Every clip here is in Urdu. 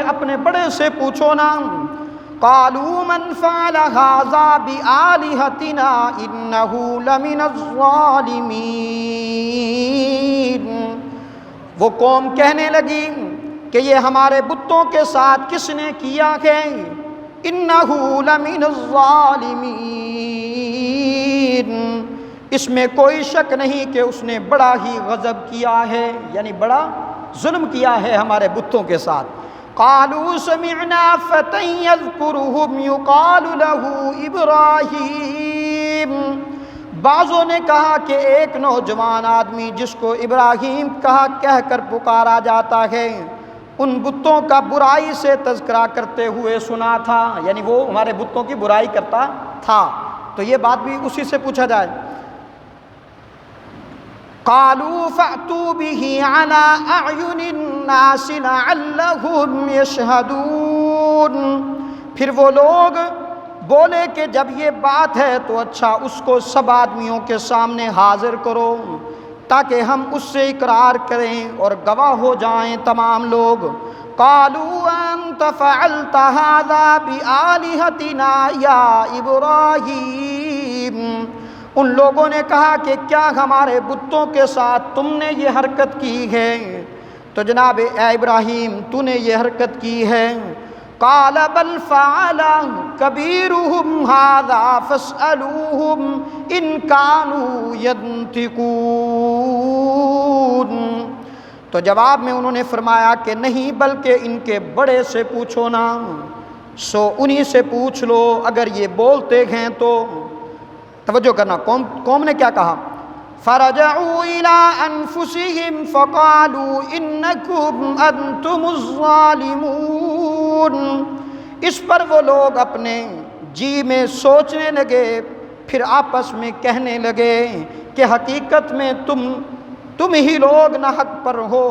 اپنے بڑے سے پوچھو نا۔ قالوا من فعل هذا بآلهتنا انه لمن الظالمین۔ وہ قوم کہنے لگی کہ یہ ہمارے بتوں کے ساتھ کس نے کیا ہے؟ انه لمن الظالمین، اس میں کوئی شک نہیں کہ اس نے بڑا ہی غضب کیا ہے، یعنی بڑا ظلم کیا ہے ہمارے بتوں کے ساتھ۔ قالوا سمعنا فتى يذكرهم يقال له ابراہیم، بعضوں نے کہا کہ ایک نوجوان آدمی جس کو ابراہیم کہہ کر پکارا جاتا ہے، ان بتوں کا برائی سے تذکرہ کرتے ہوئے سنا تھا، یعنی وہ ہمارے بتوں کی برائی کرتا تھا، تو یہ بات بھی اسی سے پوچھا جائے۔ قالوا فأتوا به على أعين الناس لعلهم يشهدون، پھر وہ لوگ بولے کہ جب یہ بات ہے تو اچھا اس کو سب آدمیوں کے سامنے حاضر کرو تاکہ ہم اس سے اقرار کریں اور گواہ ہو جائیں تمام لوگ۔ قالوا أنت فعلت هذا بآلهتنا يا إبراہیم، ان لوگوں نے کہا کہ کیا ہمارے بتوں کے ساتھ تم نے یہ حرکت کی ہے؟ تو جناب اے ابراہیم تو نے یہ حرکت کی ہے۔ قال بل فعل کبیرهم هذا فاسألوهم ان كانوا ينطقون، تو جواب میں انہوں نے فرمایا کہ نہیں بلکہ ان کے بڑے سے پوچھو نا، سو انہی سے پوچھ لو اگر یہ بولتے ہیں تو۔ توجہ کرنا، قوم نے کیا کہا؟ فرجعوا الى انفسهم فقالوا انکم انتم الظالمون، اس پر وہ لوگ اپنے جی میں سوچنے لگے، پھر آپس میں کہنے لگے کہ حقیقت میں تم ہی لوگ نہ حق پر ہو۔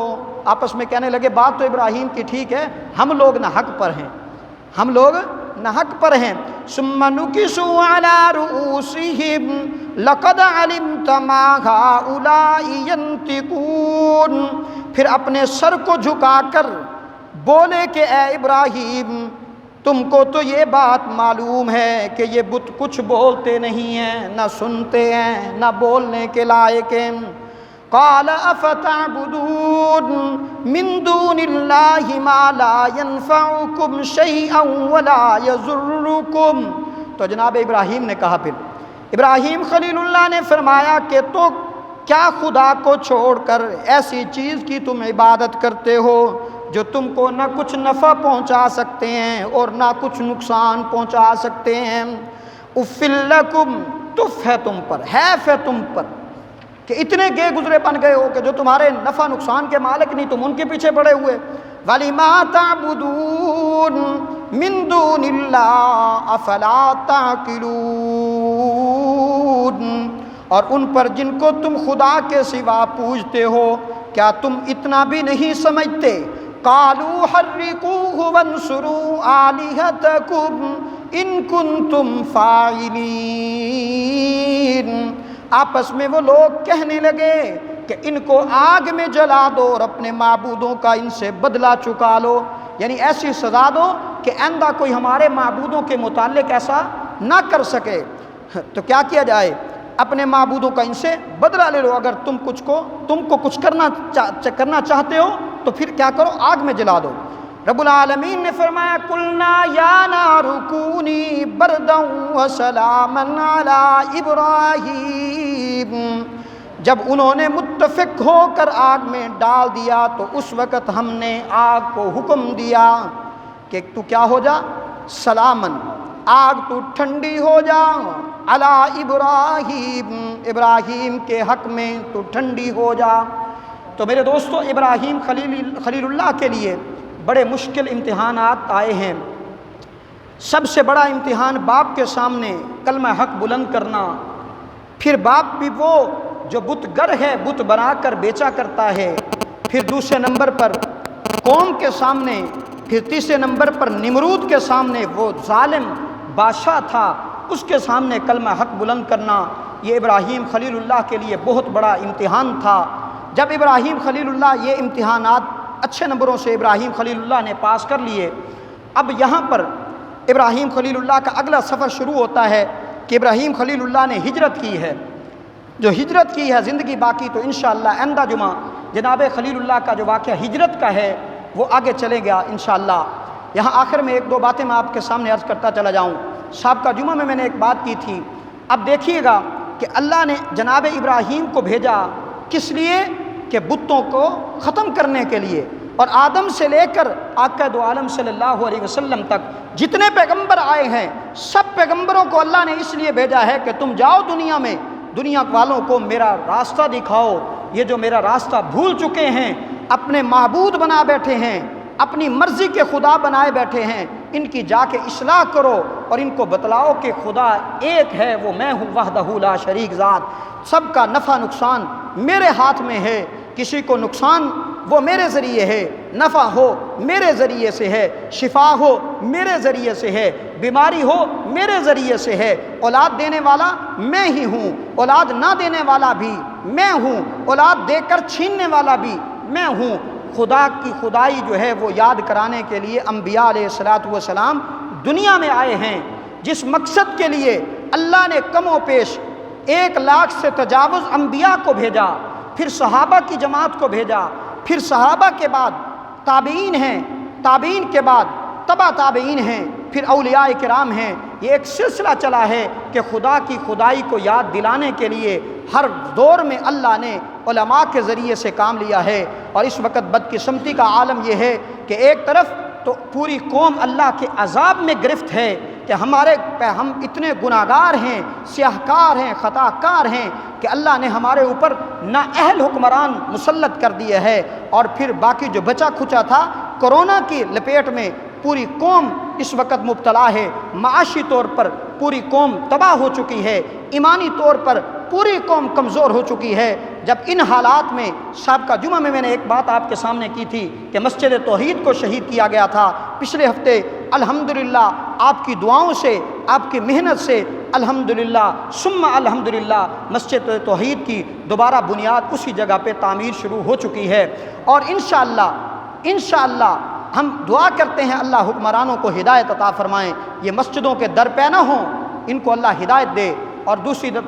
آپس میں کہنے لگے بات تو ابراہیم کی ٹھیک ہے، ہم لوگ نہ حق پر ہیں، ہم لوگ نہ حق پر ہیں۔ ثم نکسوا علی رؤوسہم لقد علمت ما ہؤلاء ینطقون، پھر اپنے سر کو جھکا کر بولے کہ اے ابراہیم تم کو تو یہ بات معلوم ہے کہ یہ بت کچھ بولتے نہیں ہیں، نہ سنتے ہیں، نہ بولنے کے لائق ہیں۔ قال افتعبدون من دون اللہ ما لا ينفعکم شیئا ولا یضرکم، تو جناب ابراہیم نے کہا، پھر ابراہیم خلیل اللہ نے فرمایا کہ تو کیا خدا کو چھوڑ کر ایسی چیز کی تم عبادت کرتے ہو جو تم کو نہ کچھ نفع پہنچا سکتے ہیں اور نہ کچھ نقصان پہنچا سکتے ہیں۔ اُفٍّ لَكُمْ، تف ہے تم پر، حیف ہے تم پر کہ اتنے گئے گزرے بن گئے ہو کہ جو تمہارے نفع نقصان کے مالک نہیں، تم ان کے پیچھے پڑے ہوئے۔ وَلِمَا تَعْبُدُونَ مِن دُونِ اللَّهِ أَفَلَا تَعْقِلُونَ، اور ان پر جن کو تم خدا کے سوا پوجتے ہو کیا تم اتنا بھی نہیں سمجھتے؟ قَالُوا حَرِّقُوهُ وَانصُرُوا آلِهَتَكُمْ إِن كُنتُمْ فَاعِلِينَ، آپس میں وہ لوگ کہنے لگے کہ ان کو آگ میں جلا دو اور اپنے معبودوں کا ان سے بدلہ چکا لو، یعنی ایسی سزا دو کہ آئندہ کوئی ہمارے معبودوں کے متعلق ایسا نہ کر سکے۔ تو کیا کیا جائے؟ اپنے معبودوں کا ان سے بدلہ لے لو، اگر تم کو کچھ کرنا چاہتے ہو تو پھر کیا کرو؟ آگ میں جلا دو۔ رب العالمین نے فرمایا قلنا یا نار کونی بردا وسلاما علی ابراہیم، جب انہوں نے متفق ہو کر آگ میں ڈال دیا تو اس وقت ہم نے آگ کو حکم دیا کہ تو کیا ہو جا؟ سلامن، آگ تو ٹھنڈی ہو جا، علی ابراہیم، ابراہیم کے حق میں تو ٹھنڈی ہو جا۔ تو میرے دوستو، ابراہیم خلیل اللہ کے لیے بڑے مشکل امتحانات آئے ہیں۔ سب سے بڑا امتحان باپ کے سامنے کلمہ حق بلند کرنا، پھر باپ بھی وہ جو بت گر ہے، بت بنا کر بیچا کرتا ہے، پھر دوسرے نمبر پر قوم کے سامنے، پھر تیسرے نمبر پر نمرود کے سامنے وہ ظالم بادشاہ تھا، اس کے سامنے کلمہ حق بلند کرنا، یہ ابراہیم خلیل اللہ کے لیے بہت بڑا امتحان تھا۔ جب ابراہیم خلیل اللہ یہ امتحانات اچھے نمبروں سے ابراہیم خلیل اللہ نے پاس کر لیے۔ اب یہاں پر ابراہیم خلیل اللہ کا اگلا سفر شروع ہوتا ہے کہ ابراہیم خلیل اللہ نے ہجرت کی ہے۔ جو ہجرت کی ہے زندگی باقی تو انشاءاللہ آئندہ جمعہ جناب خلیل اللہ کا جو واقعہ ہجرت کا ہے وہ آگے چلے گا انشاءاللہ۔ یہاں آخر میں ایک دو باتیں میں آپ کے سامنے عرض کرتا چلا جاؤں۔ سابقہ جمعہ میں نے ایک بات کی تھی، اب دیکھیے گا کہ اللہ نے جناب ابراہیم کو بھیجا کس لیے؟ کہ بتوں کو ختم کرنے کے لیے، اور آدم سے لے کر آقا دو عالم صلی اللہ علیہ وسلم تک جتنے پیغمبر آئے ہیں سب پیغمبروں کو اللہ نے اس لیے بھیجا ہے کہ تم جاؤ دنیا میں، دنیا والوں کو میرا راستہ دکھاؤ۔ یہ جو میرا راستہ بھول چکے ہیں، اپنے معبود بنا بیٹھے ہیں، اپنی مرضی کے خدا بنائے بیٹھے ہیں، ان کی جا کے اصلاح کرو اور ان کو بتلاؤ کہ خدا ایک ہے، وہ میں ہوں وحدہ لا شریک ذات، سب کا نفع نقصان میرے ہاتھ میں ہے، کسی کو نقصان وہ میرے ذریعے ہے، نفع ہو میرے ذریعے سے ہے، شفا ہو میرے ذریعے سے ہے، بیماری ہو میرے ذریعے سے ہے، اولاد دینے والا میں ہی ہوں، اولاد نہ دینے والا بھی میں ہوں، اولاد دے کر چھیننے والا بھی میں ہوں۔ خدا کی خدائی جو ہے وہ یاد کرانے کے لیے انبیاء علیہ الصلوۃ والسلام دنیا میں آئے ہیں، جس مقصد کے لیے اللہ نے کم و بیش 1,00,000 سے تجاوز انبیاء کو بھیجا، پھر صحابہ کی جماعت کو بھیجا، پھر صحابہ کے بعد تابعین ہیں، تابعین کے بعد تبع تابعین ہیں، پھر اولیاء کرام ہیں۔ یہ ایک سلسلہ چلا ہے کہ خدا کی خدائی کو یاد دلانے کے لیے ہر دور میں اللہ نے علماء کے ذریعے سے کام لیا ہے۔ اور اس وقت بدقسمتی کا عالم یہ ہے کہ ایک طرف تو پوری قوم اللہ کے عذاب میں گرفت ہے کہ ہم اتنے گناہگار ہیں، سیاہکار ہیں، خطا کار ہیں کہ اللہ نے ہمارے اوپر نااہل حکمران مسلط کر دیے ہے، اور پھر باقی جو بچا کھچا تھا کرونا کی لپیٹ میں پوری قوم اس وقت مبتلا ہے، معاشی طور پر پوری قوم تباہ ہو چکی ہے، ایمانی طور پر پوری قوم کمزور ہو چکی ہے۔ جب ان حالات میں سابقہ جمعہ میں نے ایک بات آپ کے سامنے کی تھی کہ مسجد توحید کو شہید کیا گیا تھا، پچھلے ہفتے الحمدللہ آپ کی دعاؤں سے، آپ کی محنت سے الحمدللہ ثم الحمدللہ مسجد توحید کی دوبارہ بنیاد اسی جگہ پہ تعمیر شروع ہو چکی ہے، اور انشاءاللہ ہم دعا کرتے ہیں اللہ حکمرانوں کو ہدایت عطا فرمائیں، یہ مسجدوں کے در پہ نہ ہوں، ان کو اللہ ہدایت دے۔ اور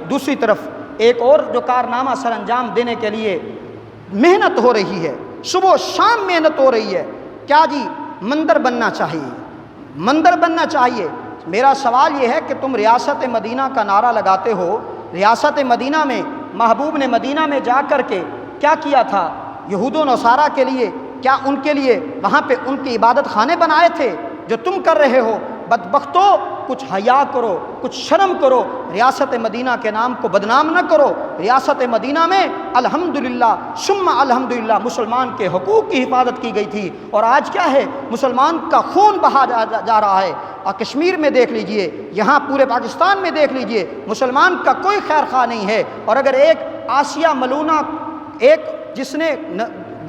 دوسری طرف ایک اور جو کارنامہ سر انجام دینے کے لیے محنت ہو رہی ہے، صبح و شام محنت ہو رہی ہے، کیا جی؟ مندر بننا چاہیے، مندر بننا چاہیے۔ میرا سوال یہ ہے کہ تم ریاست مدینہ کا نعرہ لگاتے ہو، ریاست مدینہ میں محبوب نے مدینہ میں جا کر کے کیا کیا تھا؟ یہود و نصارہ کے لیے کیا ان کے لیے وہاں پہ ان کی عبادت خانے بنائے تھے جو تم کر رہے ہو؟ بدبختو، کچھ حیا کرو، کچھ شرم کرو، ریاست مدینہ کے نام کو بدنام نہ کرو۔ ریاست مدینہ میں الحمدللہ ثم الحمدللہ مسلمان کے حقوق کی حفاظت کی گئی تھی، اور آج کیا ہے؟ مسلمان کا خون بہا جا رہا ہے۔ اور کشمیر میں دیکھ لیجئے، یہاں پورے پاکستان میں دیکھ لیجئے، مسلمان کا کوئی خیر خواہ نہیں ہے۔ اور اگر ایک آسیہ ملونہ، ایک جس نے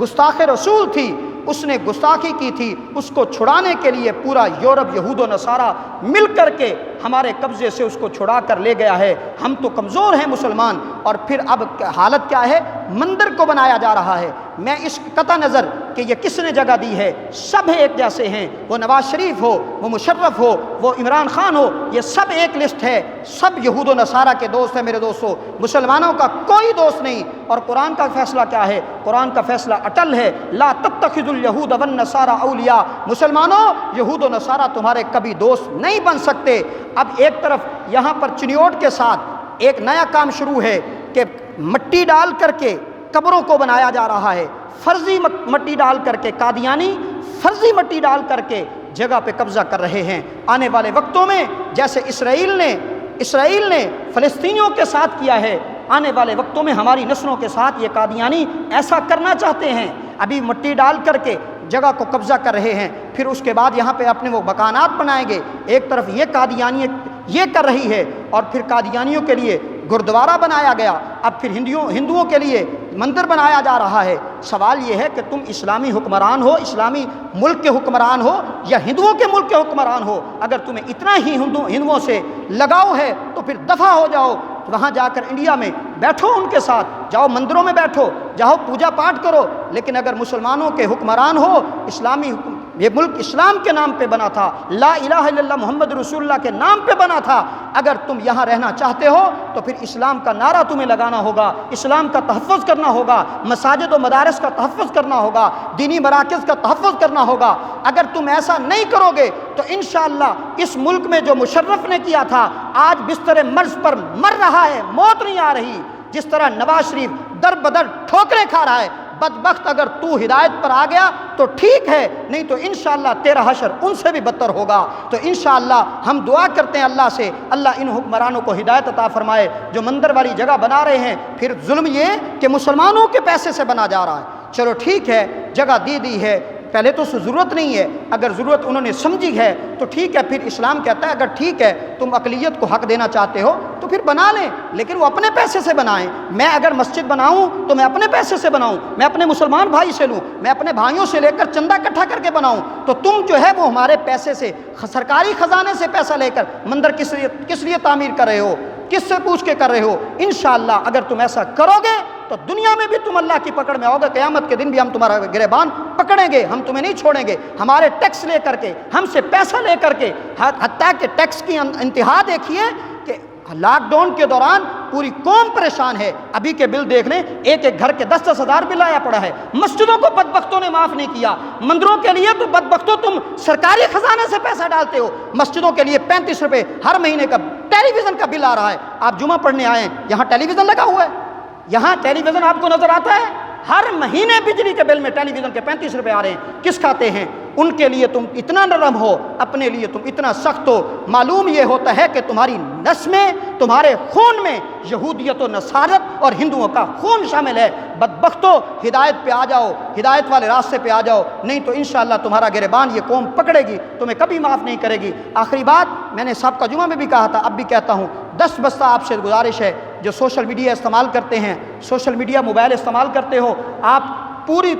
گستاخ رسول تھی، اس نے گستاخی کی تھی، اس کو چھڑانے کے لیے پورا یورپ یہود و نصارہ مل کر کے ہمارے قبضے سے اس کو چھڑا کر لے گیا ہے۔ ہم تو کمزور ہیں مسلمان، اور پھر اب حالت کیا ہے؟ مندر کو بنایا جا رہا ہے۔ میں اس قطع نظر کہ یہ کس نے جگہ دی ہے، سب ایک جیسے ہیں، وہ نواز شریف ہو، وہ مشرف ہو، وہ عمران خان ہو، یہ سب ایک لسٹ ہے، سب یہود و نصارہ کے دوست ہیں میرے دوستو، مسلمانوں کا کوئی دوست نہیں۔ اور قرآن کا فیصلہ کیا ہے؟ قرآن کا فیصلہ اٹل ہے، لا تتخذوا الیہود والنصارى اولیاء، مسلمانوں یہود و نصارہ تمہارے کبھی دوست نہیں بن سکتے۔ اب ایک طرف یہاں پر چنیوٹ کے ساتھ ایک نیا کام شروع ہے کہ مٹی ڈال کر کے قبروں کو بنایا جا رہا ہے، فرضی مٹی ڈال کر کے، قادیانی فرضی مٹی ڈال کر کے جگہ پہ قبضہ کر رہے ہیں۔ آنے والے وقتوں میں جیسے اسرائیل نے فلسطینیوں کے ساتھ کیا ہے، آنے والے وقتوں میں ہماری نسلوں کے ساتھ یہ قادیانی ایسا کرنا چاہتے ہیں۔ ابھی مٹی ڈال کر کے جگہ کو قبضہ کر رہے ہیں، پھر اس کے بعد یہاں پہ اپنے وہ مکانات بنائیں گے۔ ایک طرف یہ قادیانی یہ کر رہی ہے، اور پھر قادیانیوں کے لیے گردوارہ بنایا گیا، اب پھر ہندوؤں کے لیے مندر بنایا جا رہا ہے۔ سوال یہ ہے کہ تم اسلامی حکمران ہو، اسلامی ملک کے حکمران ہو، یا ہندوؤں کے ملک کے حکمران ہو؟ اگر تمہیں اتنا ہی ہندوؤں سے لگاؤ ہے تو پھر دفع ہو جاؤ، وہاں جا کر انڈیا میں بیٹھو ان کے ساتھ، جاؤ مندروں میں بیٹھو، جاؤ پوجا پاٹ کرو، لیکن اگر مسلمانوں کے حکمران ہو، اسلامی حکم، یہ ملک اسلام کے نام پہ بنا تھا، لا الہ الا اللہ محمد رسول اللہ کے نام پہ بنا تھا، اگر تم یہاں رہنا چاہتے ہو تو پھر اسلام کا نعرہ تمہیں لگانا ہوگا، اسلام کا تحفظ کرنا ہوگا، مساجد و مدارس کا تحفظ کرنا ہوگا، دینی مراکز کا تحفظ کرنا ہوگا۔ اگر تم ایسا نہیں کرو گے تو انشاءاللہ اس ملک میں جو مشرف نے کیا تھا آج بستر مرض پر مر رہا ہے، موت نہیں آ رہی، جس طرح نواز شریف در بدر ٹھوکریں کھا رہا ہے، بدبخت اگر تو ہدایت پر آ گیا تو ٹھیک ہے، نہیں تو انشاءاللہ تیرا حشر ان سے بھی بدتر ہوگا۔ تو انشاءاللہ ہم دعا کرتے ہیں اللہ سے، اللہ ان حکمرانوں کو ہدایت عطا فرمائے جو مندر والی جگہ بنا رہے ہیں، پھر ظلم یہ کہ مسلمانوں کے پیسے سے بنا جا رہا ہے۔ چلو ٹھیک ہے، جگہ دی ہے، پہلے تو اس سے ضرورت نہیں ہے، اگر ضرورت انہوں نے سمجھی ہے تو ٹھیک ہے، پھر اسلام کہتا ہے اگر ٹھیک ہے تم اقلیت کو حق دینا چاہتے ہو تو پھر بنا لیں، لیکن وہ اپنے پیسے سے بنائیں۔ میں اگر مسجد بناؤں تو میں اپنے پیسے سے بناؤں، میں اپنے مسلمان بھائی سے لوں، میں اپنے بھائیوں سے لے کر چندہ اکٹھا کر کے بناؤں، تو تم جو ہے وہ ہمارے پیسے سے، سرکاری خزانے سے پیسہ لے کر مندر کس لیے تعمیر کر رہے ہو، کس سے پوچھ کے کر رہے ہو؟ انشاءاللہ اگر تم ایسا کرو گے تو دنیا میں بھی تم اللہ کی پکڑ میں ہوگا، قیامت کے دن بھی ہم تمہارا گریبان پکڑیں گے، ہم تمہیں نہیں چھوڑیں گے، ہمارے ٹیکس لے کر کے، ہم سے پیسہ لے کر کے، حتیٰ کہ ٹیکس کی انتہا دیکھیے کہ لاک ڈاؤن کے دوران پوری قوم پریشان ہے، ابھی کے بل دیکھ لیں، ایک گھر کے 10-10 ہزار بل آیا پڑا ہے۔ مسجدوں کو بدبختوں نے معاف نہیں کیا، مندروں کے لیے تو بدبختوں تم سرکاری خزانے سے پیسہ ڈالتے ہو، مسجدوں کے لیے 35 روپے ہر مہینے کا ٹیلی ویژن کا بل آ رہا ہے۔ آپ جمعہ پڑھنے آئے ہیں، یہاں ٹیلی ویژن لگا ہوا ہے، یہاں ٹیلی ویژن آپ کو نظر آتا ہے؟ ہر مہینے بجلی کے بل میں ٹیلی ویژن کے 35 روپے آ رہے ہیں، کس کھاتے ہیں؟ ان کے لیے تم اتنا نرم ہو، اپنے لیے تم اتنا سخت ہو۔ معلوم یہ ہوتا ہے کہ تمہاری نس میں، تمہارے خون میں یہودیت و نصارت اور ہندوؤں کا خون شامل ہے۔ بدبختو، ہدایت پہ آ جاؤ، ہدایت والے راستے پہ آ جاؤ، نہیں تو انشاءاللہ تمہارا گریبان یہ قوم پکڑے گی، تمہیں کبھی معاف نہیں کرے گی۔ آخری بات میں نے سابقہ جمعہ میں بھی کہا تھا، اب بھی کہتا ہوں، 10 بستہ آپ سے گزارش ہے، جو سوشل میڈیا استعمال کرتے ہیں، سوشل میڈیا موبائل استعمال کرتے ہو، آپ پوری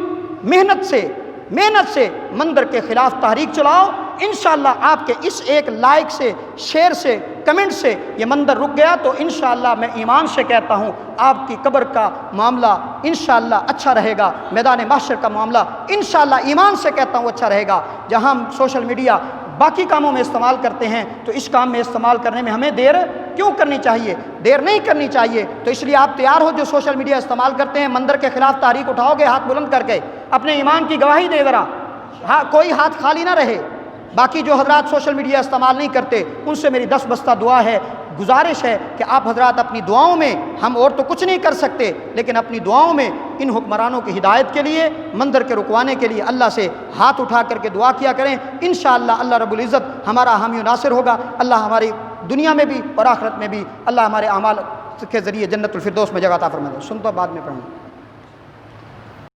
محنت سے مندر کے خلاف تحریک چلاؤ، انشاءاللہ آپ کے اس ایک لائک سے، شیئر سے، کمنٹ سے یہ مندر رک گیا تو انشاءاللہ میں ایمان سے کہتا ہوں آپ کی قبر کا معاملہ انشاءاللہ اچھا رہے گا، میدان محشر کا معاملہ انشاءاللہ ایمان سے کہتا ہوں اچھا رہے گا۔ جہاں ہم سوشل میڈیا باقی کاموں میں استعمال کرتے ہیں تو اس کام میں استعمال کرنے میں ہمیں دیر کیوں کرنی چاہیے؟ دیر نہیں کرنی چاہیے۔ تو اس لیے آپ تیار ہو، جو سوشل میڈیا استعمال کرتے ہیں، مندر کے خلاف تحریک اٹھاؤ گے ہاتھ بلند کر کے، اپنے ایمان کی گواہی دے ذرا، ہاں کوئی ہاتھ خالی نہ رہے۔ باقی جو حضرات سوشل میڈیا استعمال نہیں کرتے ان سے میری 10 بستہ دعا ہے، گزارش ہے کہ آپ حضرات اپنی دعاؤں میں، ہم اور تو کچھ نہیں کر سکتے، لیکن اپنی دعاؤں میں ان حکمرانوں کی ہدایت کے لیے، مندر کے رکوانے کے لیے اللہ سے ہاتھ اٹھا کر کے دعا کیا کریں۔ انشاءاللہ اللہ رب العزت ہمارا حامی و ناصر ہوگا، اللہ ہماری دنیا میں بھی اور آخرت میں بھی اللہ ہمارے اعمال کے ذریعے جنت الفردوس میں جگہ عطا فرمائے۔ سن تو بعد میں پڑھیں۔